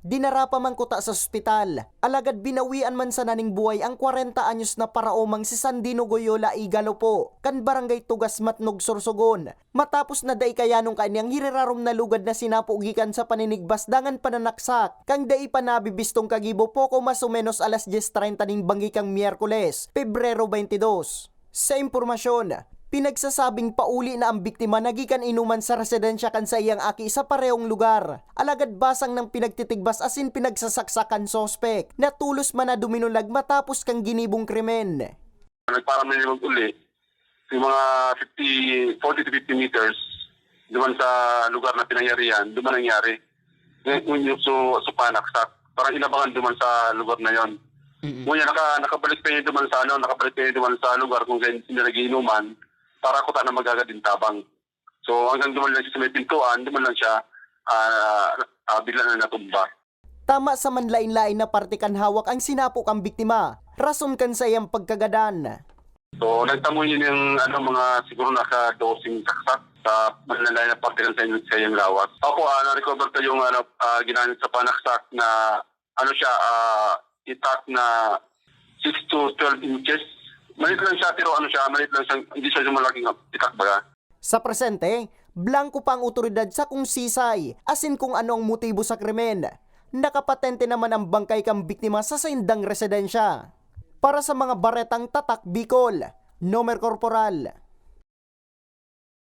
Dinara pa man kuta sa ospital. Alagad binawian man sa naning buhay ang 40 anyos na paraomang si Sandino Goyola Igalopo, kan barangay Tugas Matnog Sorsogon. Matapos na day kayanong kanyang hirirarom na lugad na sinapugikan sa paninigbas dangan pananaksak, kang day panabibistong kagibo poko mas o menos alas 10:30 ning bangikang Miyerkules, Pebrero 22. Sa impormasyon, pinagsasabing pauli na ang biktima nagikan inuman sa residensya kan sa iyang aki sa parehong lugar. Alagad basang ng pinagtitigbas asin pinagsasaksakan sospek na tulos man na duminulag matapos kang ginibong krimen. Nagparami nilang uli, yung mga 40 to 50 meters duman sa lugar na pinangyarihan, duman nangyari. Ngayon so panaksak, parang inabangan duman sa lugar na yon. Ngayon nakabalik pa yun duman sa lugar kung saan sila nagiinuman para kuta na magagadintabang. So hanggang duman lang siya sa may pintuan, duman lang siya bigla na natumba. Tama sa manlain-lain na parte kan hawak ang sinapok ang biktima. Rason kan sa iyang pagkagadan. So nagtamo yun yung mga siguro naka-dosing saksak sa manlain na parte kan sa iyang lawas. Ako na-recover ko yung ginamit sa panaksak na itak na 6 to 12 inches. Malit lang siya, pero hindi siya yung malaking itak baga. Sa presente, blanco pa ang otoridad sa kung sisay, asin kung ano ang motibo sa krimen. Nakapatente naman ang bangkay kang biktima sa saindang residensya. Para sa mga baretang Tatak Bicol, Nomer Corporal